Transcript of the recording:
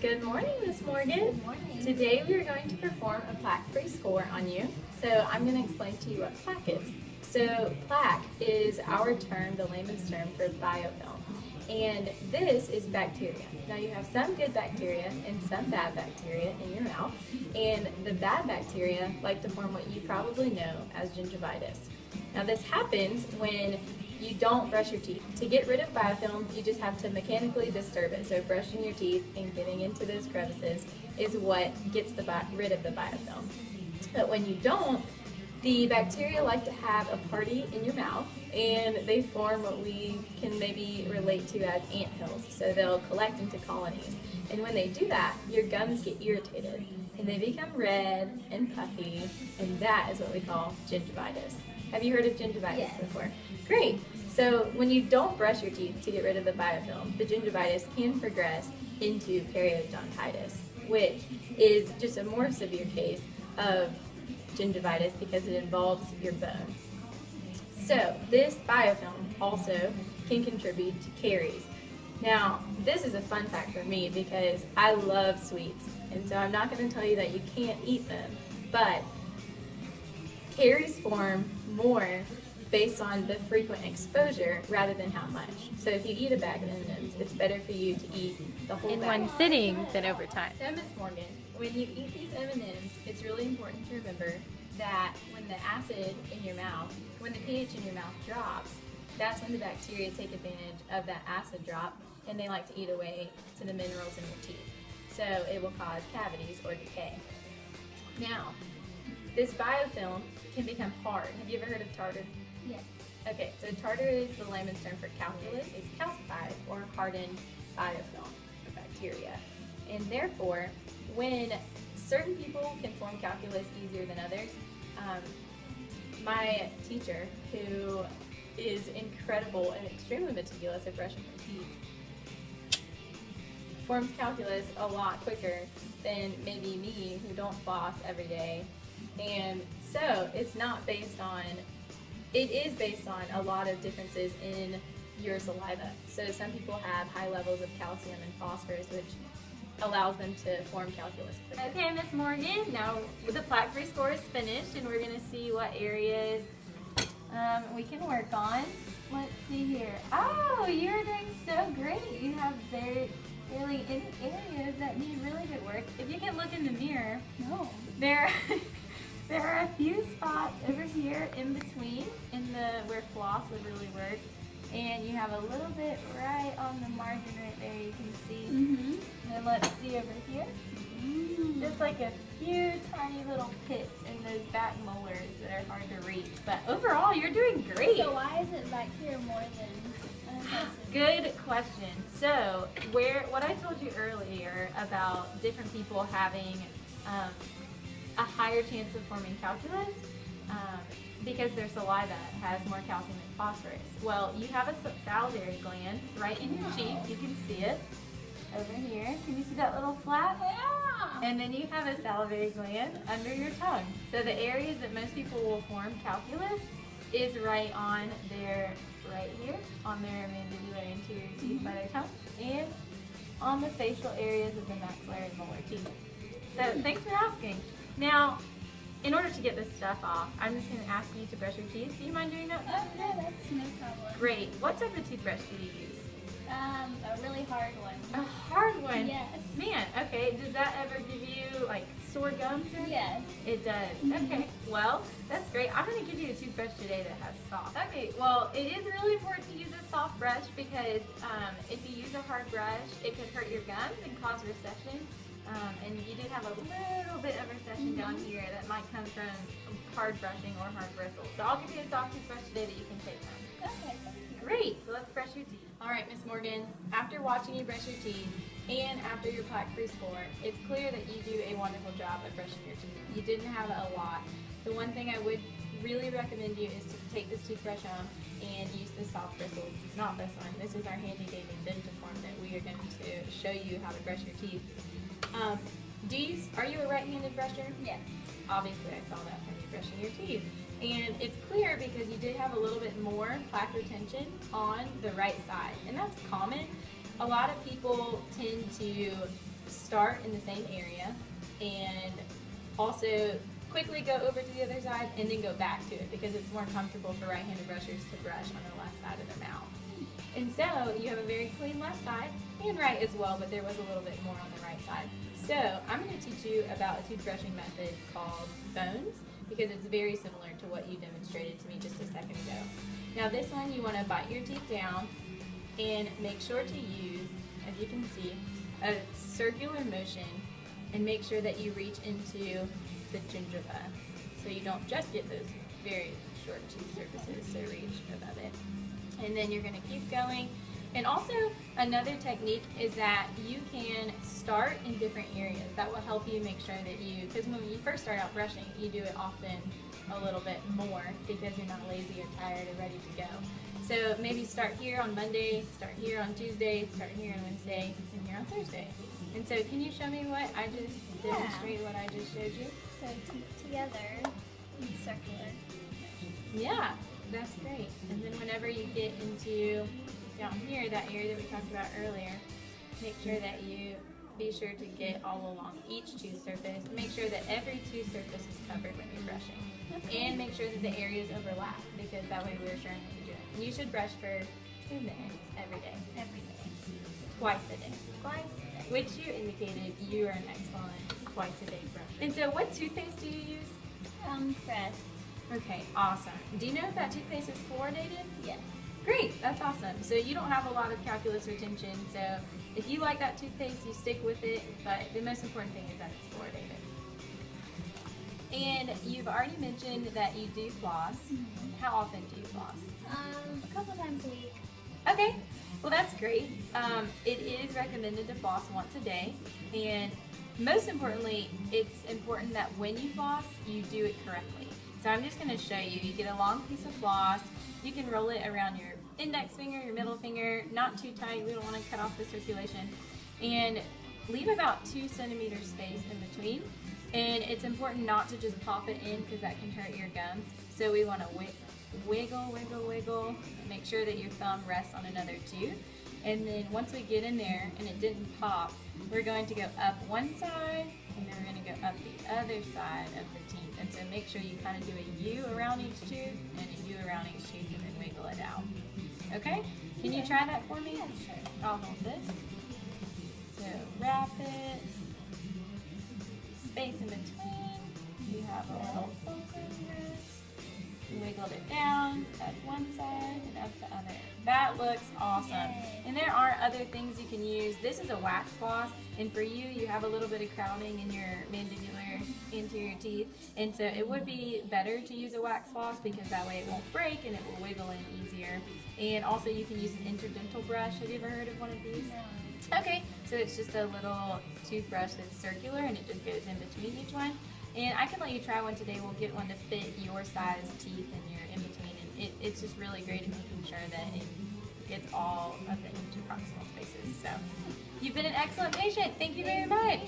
Good morning, Miss Morgan. Good morning. Today we are going to perform a plaque-free score on you. So I'm going to explain to you what plaque is. So plaque is our term, the layman's term for biofilm. And this is bacteria. Now you have some good bacteria and some bad bacteria in your mouth. And the bad bacteria like to form what you probably know as gingivitis. Now this happens when you don't brush your teeth. To get rid of biofilm, you just have to mechanically disturb it. So brushing your teeth and getting into those crevices is what gets rid of the biofilm. But when you don't, the bacteria like to have a party in your mouth, and they form what we can maybe relate to as anthills. So they'll collect into colonies. And when they do that, your gums get irritated, and they become red and puffy, and that is what we call gingivitis. Have you heard of gingivitis Yes. before? Great. So when you don't brush your teeth to get rid of the biofilm, the gingivitis can progress into periodontitis, which is just a more severe case of gingivitis because it involves your bone. So this biofilm also can contribute to caries. Now, this is a fun fact for me because I love sweets, and so I'm not going to tell you that you can't eat them, but caries form more based on the frequent exposure rather than how much. So if you eat a bag of M&Ms, it's better for you to eat the whole in bag one sitting than over time. So Miss Morgan, when you eat these M&Ms, it's really important to remember that when the acid in your mouth, when the pH in your mouth drops, that's when the bacteria take advantage of that acid drop, and they like to eat away to the minerals in your teeth. So it will cause cavities or decay. Now, this biofilm can become hard. Have you ever heard of tartar? Yes. Okay, so tartar is the layman's term for calculus. It's calcified or hardened biofilm or bacteria. And therefore, when certain people can form calculus easier than others, my teacher, who is incredible and extremely meticulous at brushing her teeth, forms calculus a lot quicker than maybe me, who don't floss every day. And so it's not based on, it is based on a lot of differences in your saliva. So some people have high levels of calcium and phosphorus, which allows them to form calculus quicker. Okay, Miss Morgan, now the plaque-free score is finished, and we're going to see what areas we can work on. Let's see here. Oh, you're doing so great. You have really any areas that need really good work. If you can look in the mirror, there are a few spots over here in between, where floss would really work. And you have a little bit right on the margin right there, you can see. And then let's see over here. Just like a few tiny little pits in those back molars that are hard to reach. But overall, you're doing great. So why is it back here more than Good question. So, what I told you earlier about different people having a higher chance of forming calculus because their saliva has more calcium and phosphorus. Well, you have a salivary gland right in your cheek. You can see it over here. Can you see that little flap? Yeah. And then you have a salivary gland under your tongue. So the areas that most people will form calculus is right here, on their mandibular anterior teeth by their tongue, and on the facial areas of the maxillary and molar teeth. So thanks for asking. Now, in order to get this stuff off, I'm just going to ask you to brush your teeth. Do you mind doing that? Oh, no, that's no problem. Great. What type of toothbrush do you use? A really hard one. A hard one? Yes. Man, okay. Does that ever give you, like, sore gums? Yes. It does. Okay. Well, that's great. I'm going to give you a toothbrush today that has soft. Okay. Well, it is really important to use a soft brush because if you use a hard brush, it could hurt your gums and cause recession. And you did have a little bit of recession down here that might come from hard brushing or hard bristles. So I'll give you a soft toothbrush today that you can take home. Okay, thank you. Great. So let's brush your teeth. All right, Miss Morgan, after watching you brush your teeth and after your plaque-free score, it's clear that you do a wonderful job of brushing your teeth. You didn't have a lot. The one thing I would really recommend you is to take this toothbrush home and use the soft bristles, not this one. This is our handy dandy dentiform that we are going to show you how to brush your teeth. Are you a right-handed brusher? Yes. Obviously, I saw that from you brushing your teeth. And it's clear because you did have a little bit more plaque retention on the right side. And that's common. A lot of people tend to start in the same area and also quickly go over to the other side and then go back to it because it's more comfortable for right-handed brushers to brush on the left side of their mouth. And so you have a very clean left side and right as well, but there was a little bit more on the right side. So I'm going to teach you about a toothbrushing method called phones because it's very similar to what you demonstrated to me just a second ago. Now this one you want to bite your teeth down and make sure to use, as you can see, a circular motion and make sure that you reach into the gingiva so you don't just get those very short tooth surfaces, so reach above it. And then you're going to keep going. And also another technique is that you can start in different areas. That will help you make sure that you, because when you first start out brushing, you do it often a little bit more because you're not lazy or tired or ready to go. So maybe start here on Monday, start here on Tuesday, start here on Wednesday, and here on Thursday. And so can you show me what I just demonstrated, what I just showed you? So teeth together and circular. Yeah, that's great. And then whenever you get into down here, that area that we talked about earlier, make sure that you be sure to get all along each tooth surface. Make sure that every tooth surface is covered when you're brushing. And make sure that the areas overlap because that way we're sure what you're doing. And you should brush for 2 minutes every day. Every day. Twice a day. Twice a day. Which you indicated you are an excellent twice a day brusher. And so what toothpaste do you use? Fresh. Okay, awesome. Do you know if that toothpaste is fluoridated? Yes. Great, that's awesome. So you don't have a lot of calculus retention, so if you like that toothpaste, you stick with it, but the most important thing is that it's fluoridated. And you've already mentioned that you do floss. How often do you floss? A couple times a week. Okay, well that's great. It is recommended to floss once a day, and most importantly, it's important that when you floss, you do it correctly. So I'm just going to show you. You get a long piece of floss. You can roll it around your index finger, your middle finger, not too tight. We don't want to cut off the circulation. And leave about 2 centimeters space in between. And it's important not to just pop it in because that can hurt your gums. So we want to wiggle, wiggle, wiggle. Make sure that your thumb rests on another tooth. And then once we get in there and it didn't pop, we're going to go up one side and then we're going to go up the other side of the teeth. And so make sure you kind of do a U around each tooth and a U around each tooth and then wiggle it out. Okay? Can you try that for me? Yeah, sure. I'll hold this. So wrap it. Space in between. You have a little focus. Wiggled it down, up one side and up the other. That looks awesome. Yay. And there are other things you can use. This is a wax floss, and for you, you have a little bit of crowding in your mandibular anterior teeth, and so it would be better to use a wax floss because that way it won't break and it will wiggle in easier. And also you can use an interdental brush. Have you ever heard of one of these? No. Okay, so it's just a little toothbrush that's circular and it just goes in between each one. And I can let you try one today. We'll get one to fit your size teeth and your in between. And it's just really great at making sure that it gets all of the interproximal spaces. So you've been an excellent patient. Thank you very much.